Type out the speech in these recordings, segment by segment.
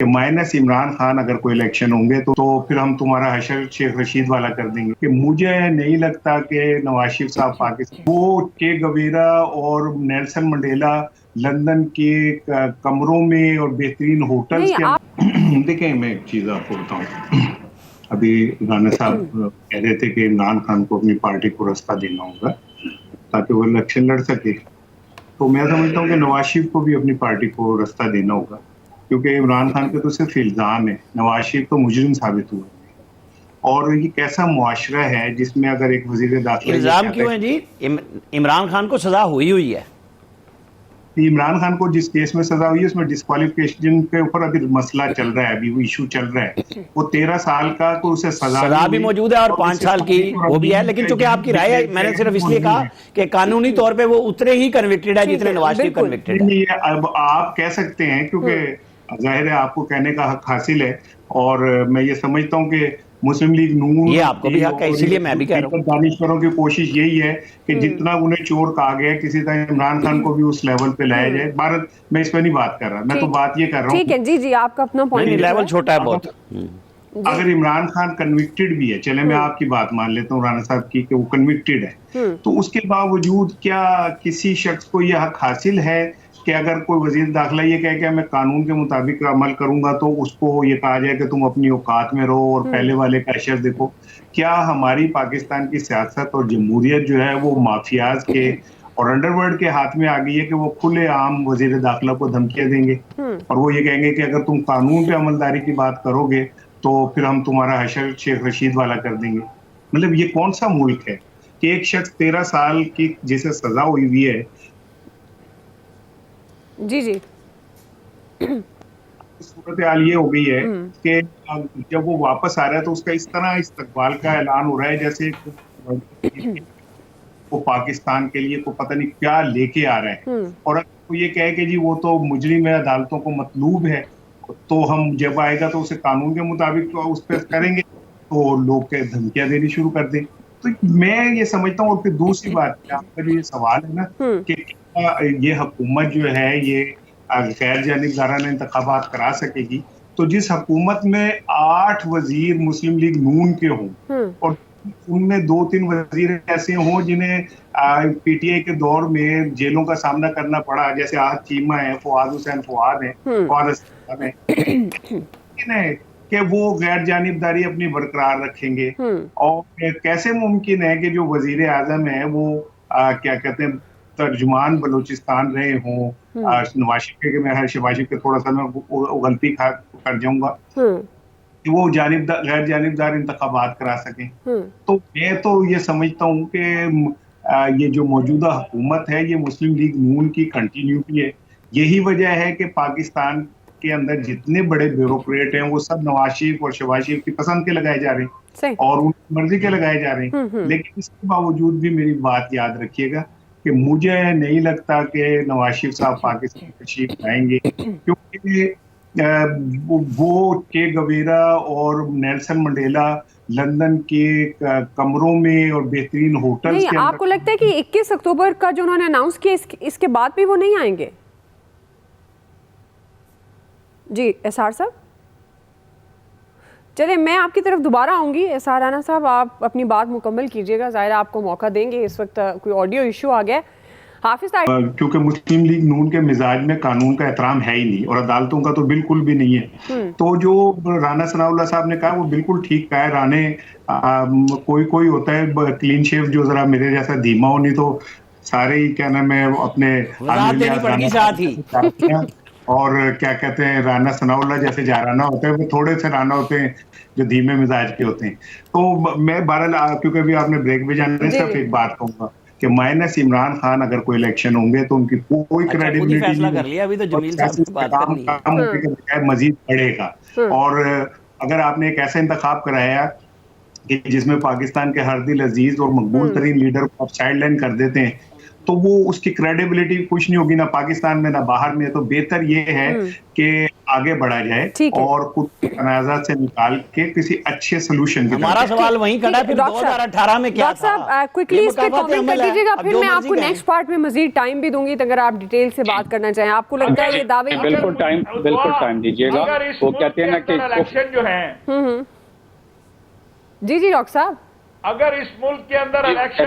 کہ مائنس عمران خان اگر کوئی الیکشن ہوں گے تو پھر ہم تمہارا حشر شیخ رشید والا کر دیں گے. کہ مجھے نہیں لگتا کہ نواز شریف صاحب پاکستان وہ چے گویرا اور نیلسن منڈیلا لندن کے کمروں میں اور بہترین ہوٹلز کے دیکھیں میں ایک چیز آپ کو بتاؤں. ابھی رانا صاحب کہہ رہے تھے کہ عمران خان کو اپنی پارٹی کو رستہ دینا ہوگا تاکہ وہ الیکشن لڑ سکے. تو میں سمجھتا ہوں کہ نواز شریف کو بھی اپنی پارٹی کو رستہ دینا ہوگا کیونکہ عمران خان کے تو صرف الزام ہے, نواز شریف تو مجرم ثابت ہوئے ہیں. اور یہ کیسا معاشرہ ہے جس میں اگر ایک وزیر داخلہ الزام کیوں ہے جی؟ عمران خان کو سزا ہوئی ہے. عمران خان کو جس کیس میں سزا ہوئی ہے اس میں ڈسکوالیفیکیشن کے اوپر ابھی مسئلہ چل رہا ہے, ابھی وہ ایشو چل رہا ہے. وہ 13 سال کا تو اسے سزا بھی موجود ہے اور 5 سال کی وہ بھی ہے, لیکن چونکہ آپ کی رائے ہے میں نے صرف اس لیے کہا کہ قانونی طور پہ وہ اتنے ہی کنوکٹڈ ہے جتنے نواز شریف کنوکٹڈ ہے. اب آپ کہہ سکتے ہیں کیونکہ ظاہر ہے آپ کو کہنے کا حق حاصل ہے, اور میں یہ سمجھتا ہوں کہ مسلم لیگ نون یہ آپ کو بھی حق ہے, اسی لیے میں بھی کہہ رہا ہوں دانشوروں کی کوشش یہی ہے کہ جتنا انہیں چور کہا گیا کسی طرح عمران خان کو بھی اس لیول پہ لایا جائے. بھارت میں اس پہ نہیں بات کر رہا, میں تو بات یہ کر رہا ہوں ٹھیک ہے جی آپ کا اپنا پوائنٹ لیول چھوٹا ہے بہت. اگر عمران خان کنوکٹڈ بھی ہے, چلے میں آپ کی بات مان لیتا ہوں رانا صاحب کی کہ وہ کنوکٹڈ ہے, تو اس کے باوجود کیا کسی شخص کو یہ حق حاصل ہے کہ اگر کوئی وزیر داخلہ یہ کہے کہ میں قانون کے مطابق عمل کروں گا تو اس کو یہ کہا جائے کہ تم اپنی اوقات میں رہو اور پہلے والے کا اشر دیکھو؟ کیا ہماری پاکستان کی سیاست اور جمہوریت جو ہے وہ مافیاز کے اور انڈر ورلڈ کے ہاتھ میں آ گئی ہے کہ وہ کھلے عام وزیر داخلہ کو دھمکیاں دیں گے اور وہ یہ کہیں گے کہ اگر تم قانون پہ عملداری کی بات کرو گے تو پھر ہم تمہارا حشر شیخ رشید والا کر دیں گے؟ مطلب یہ کون سا ملک ہے کہ ایک شخص 13 سال کی جسے سزا ہوئی ہے جی صورتحال یہ ہو گئی ہے کہ جب وہ واپس آ رہا ہے تو اس کا اس طرح استقبال کا اعلان ہو رہا ہے جیسے وہ پاکستان کے لیے کو پتہ نہیں کیا لے کے آ رہا ہے, اور اگر وہ یہ کہے کہ جی وہ تو مجرم ہے, عدالتوں کو مطلوب ہے, تو ہم جب آئے گا تو اسے قانون کے مطابق اس پہ کریں گے, تو لوگ کے دھمکیاں دینی شروع کر دیں. تو میں یہ سمجھتا ہوں. اور پھر دوسری بات آپ کا جو یہ سوال ہے نا کہ یہ حکومت جو ہے یہ غیر جانبدارانہ انتخابات کرا سکے گی, تو جس حکومت میں 8 وزیر مسلم لیگ نون کے ہوں اور ان میں 2-3 وزیر ایسے ہوں جنہیں پی ٹی آئی کے دور میں جیلوں کا سامنا کرنا پڑا, جیسے آہد چیمہ ہیں, فواد حسین فواد ہیں, فواد اسلام ہیں, کہ وہ غیر جانبداری اپنی برقرار رکھیں گے؟ اور کیسے ممکن ہے کہ جو وزیر اعظم ہیں وہ کیا کہتے ہیں ترجمان بلوچستان رہے ہوں, نواز شریف کے میں شہباز شریف کے تھوڑا سا میں غلطی کر جاؤں گا کہ وہ غیر جانبدار انتخابات کرا سکیں؟ تو میں تو یہ سمجھتا ہوں کہ یہ جو موجودہ حکومت ہے یہ مسلم لیگ نون کی کنٹینیوٹی ہے. یہی وجہ ہے کہ پاکستان کے اندر جتنے بڑے بیوروکریٹ ہیں وہ سب نواز شریف اور شہباز شریف کی پسند کے لگائے جا رہے ہیں اور ان کی مرضی کے لگائے جا رہے ہیں. لیکن اس کے باوجود بھی میری بات یاد رکھیے گا کہ مجھے نہیں لگتا کہ نواز شریف صاحب پاکستان تشریف لائیں گے, کیونکہ وہ چے گویرا اور نیلسن منڈیلا لندن کے کمروں میں اور بہترین ہوٹلز کے آپ کو لگتا ہے کہ 21 اکتوبر کا جو انہوں نے اناؤنس کیا اس کے بعد بھی وہ نہیں آئیں گے؟ جی اسار صاحب چلیں میں آپ کی طرف دوبارہ آؤں گی. اسار رانا صاحب آپ اپنی بات مکمل کیجئے گا, ظاہر آپ کو موقع دیں گے, اس وقت کوئی آڈیو ایشو آ گیا. حافظ کیونکہ مسلم لیگ نون کے مزاج میں قانون کا احترام ہے ہی نہیں اور عدالتوں کا تو بالکل بھی نہیں ہے. تو جو رانا ثناء اللہ صاحب نے کہا وہ بالکل ٹھیک کہا ہے. رانے کوئی ہوتا ہے کلین شیف جو ذرا میرے جیسا دھیما ہو, نہیں تو سارے ہی کیا نام ہے اپنے اور کیا کہتے ہیں رانا ثناء اللہ جیسے جارانا ہوتے ہیں, وہ تھوڑے سے رانا ہوتے ہیں جو دھیمے مزاج کے ہوتے ہیں. تو میں بہرحال کیونکہ ابھی آپ نے بریک بھی جانا ہے, صرف ایک بات کہوں گا کہ مائنس عمران خان اگر کوئی الیکشن ہوں گے تو ان کی کوئی کریڈیبلٹی نہیں, مزید بڑھے گا. اور اگر آپ نے ایک ایسا انتخاب کرایا کہ جس میں پاکستان کے ہر دل عزیز اور مقبول ترین لیڈر کو آپ سائیڈ لائن کر دیتے ہیں تو وہ اس کی کریڈیبلٹی کچھ نہیں ہوگی نہ پاکستان میں نہ باہر میں. تو بہتر یہ ہے کہ آگے بڑھا جائے اور خود کو تنازعات سے نکال کے کسی اچھے سولوشن کی طرف. ہمارا سوال وہیں کھڑا ہے پھر 2018 میں کیا تھا. ڈاکٹر صاحب کوئکلی اس پہ کامنٹ کر دیجیے گا, پھر میں آپ کو نیکسٹ پارٹ میں مزید ٹائم بھی دوں گی اگر آپ ڈیٹیل سے بات کرنا چاہیں. آپ کو لگتا ہے یہ دعوے بالکل ٹائم دیجیے گا. وہ کہتے ہیں نا کہ الیکشن جو ہیں جی ڈاکٹر صاحب, اگر اس ملک کے اندر الیکشن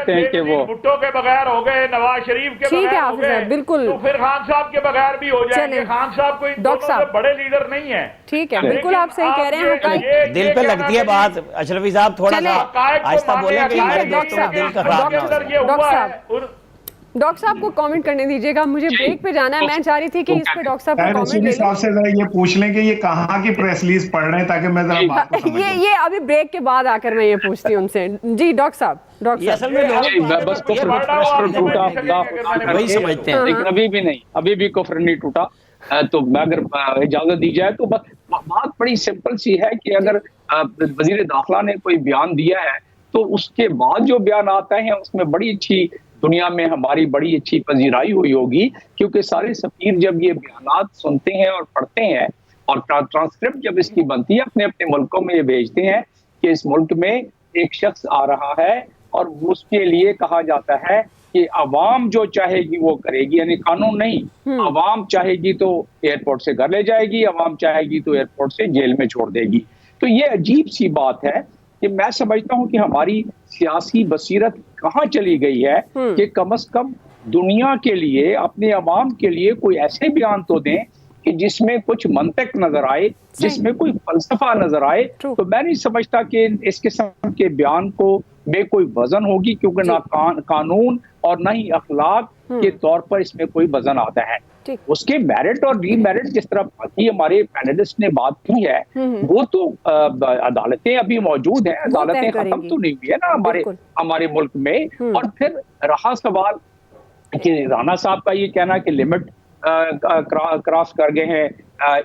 بھٹو کے بغیر ہو گئے, نواز شریف کے بغیر ہو گئے, بالکل, تو پھر خان صاحب کے بغیر بھی ہو جائیں گے. خان صاحب کوئی دونوں سے بڑے لیڈر نہیں ہیں. ٹھیک ہے, بالکل آپ صحیح کہہ رہے ہیں. دل پہ لگتی ہے بات اشرفی صاحب, تھوڑا سا آہستہ بولیں کہ دل کا خراب نہ ہو. ڈاکٹر صاحب کو کامنٹ کرنے دیجیے گا, مجھے بریک پہ جانا ہے. میں چاہ رہی تھی کہ اس پہ ڈاکٹر صاحب کو کامنٹ لے لیں. سے یہ پوچھ لیں کہ یہ کہاں کی پریس ریلیز پڑھ رہے ہیں تاکہ میں ذرا بات کو سمجھ لوں. یہ ابھی بریک کے بعد آ کر میں یہ پوچھتی ہوں ان سے. جی ڈاکٹر صاحب, بس وہی سمجھتے ہیں, لیکن ابھی بھی کفر نہیں ٹوٹا. تو اگر اجازت دی جائے تو بات بڑی سمپل سی ہے کہ اگر وزیر داخلہ نے کوئی بیان دیا ہے تو اس کے بعد جو بیان آتا ہے اس میں بڑی اچھی دنیا میں ہماری بڑی اچھی پذیرائی ہوئی ہوگی, کیونکہ سارے سفیر جب یہ بیانات سنتے ہیں اور پڑھتے ہیں اور ٹرانسکرپٹ جب اس کی بنتی ہے اپنے اپنے ملکوں میں یہ بھیجتے ہیں کہ اس ملک میں ایک شخص آ رہا ہے اور اس کے لیے کہا جاتا ہے کہ عوام جو چاہے گی وہ کرے گی, یعنی قانون نہیں, عوام چاہے گی تو ایئرپورٹ سے گھر لے جائے گی, عوام چاہے گی تو ایئرپورٹ سے جیل میں چھوڑ دے گی. تو یہ عجیب سی بات ہے کہ میں سمجھتا ہوں کہ ہماری سیاسی بصیرت کہاں چلی گئی ہے کہ کم از کم دنیا کے لیے, اپنے عوام کے لیے کوئی ایسے بیان تو دیں کہ جس میں کچھ منطق نظر آئے, جس میں کوئی فلسفہ نظر آئے. تو میں نہیں سمجھتا کہ اس قسم کے بیان کو میں کوئی وزن ہوگی, کیونکہ نہ قانون اور نہ ہی اخلاق کے طور پر اس میں کوئی وزن آتا ہے. اس کے میرٹ اور ڈی میرٹ جس طرح باقی ہمارے پینلسٹ نے بات کی ہے وہ تو عدالتیں ابھی موجود ہیں, عدالتیں ختم تو نہیں ہوئی ہے نا ہمارے ملک میں. اور پھر رہا سوال کہ رانا صاحب کا یہ کہنا کہ لمٹ کراس کر گئے ہیں,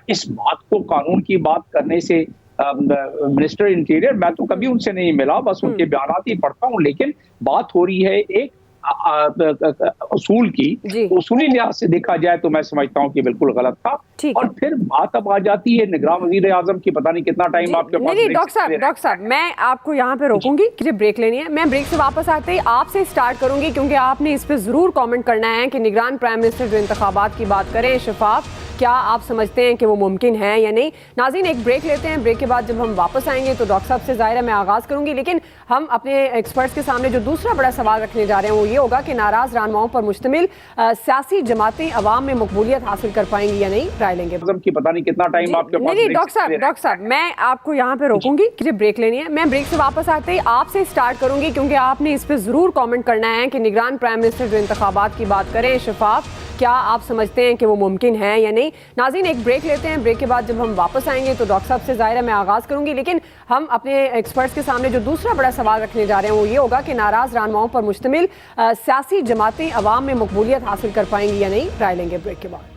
اس بات کو قانون کی بات کرنے سے منسٹر انٹیریئر, میں تو کبھی ان سے نہیں ملا, بس ان کے بیانات ہی پڑھتا ہوں, لیکن بات ہو رہی ہے ایک اصول کی. اصولی لحاظ سے دیکھا جائے تو میں سمجھتا ہوں کہ بالکل غلط تھا. اور پھر بات اب آ جاتی ہے نگراں وزیر اعظم کی, پتہ نہیں کتنا ٹائم آپ کے پاس. ڈاکٹر صاحب میں آپ کو یہاں پہ روکوں گی, مجھے بریک لینی ہے. میں بریک سے واپس آتے ہی آپ سے سٹارٹ کروں گی, کیونکہ آپ نے اس پہ ضرور کامنٹ کرنا ہے کہ نگران پرائم منسٹر جو انتخابات کی بات کریں شفاف, کیا آپ سمجھتے ہیں کہ وہ ممکن ہے یا نہیں. ناظرین ایک بریک لیتے ہیں, بریک کے بعد جب ہم واپس آئیں گے تو ڈاکٹر صاحب سے ظاہر ہے میں آغاز کروں گی, لیکن ہم اپنے ایکسپرٹس کے سامنے جو دوسرا بڑا سوال رکھنے جا رہے ہیں وہ یہ ہوگا کہ ناراض رہنماؤں پر مشتمل سیاسی جماعتیں عوام میں مقبولیت حاصل کر پائیں گی یا نہیں, رائے لیں گے. پتہ نہیں کتنا ٹائم آپ کے پاس. ڈاکٹر صاحب میں آپ کو یہاں پہ روکوں گی, مجھے بریک لینی ہے. میں بریک سے واپس آتے ہی آپ سے سٹارٹ کروں گی, کیونکہ آپ نے اس پہ ضرور کامنٹ کرنا ہے کہ نگران پرائم منسٹر جو انتخابات کی بات کریں شفاف, کیا آپ سمجھتے ہیں کہ وہ ممکن ہے یا نہیں. ناظرین ایک بریک لیتے ہیں, بریک کے بعد جب ہم واپس آئیں گے تو ڈاکٹر صاحب سے ظاہر ہے میں آغاز کروں گی, لیکن ہم اپنے ایکسپرٹس کے سامنے جو دوسرا بڑا سوال رکھنے جا رہے ہیں وہ یہ ہوگا کہ ناراض رہنماؤں پر مشتمل سیاسی جماعتیں عوام میں مقبولیت حاصل کر پائیں گی یا نہیں, رائے لیں گے بریک کے بعد.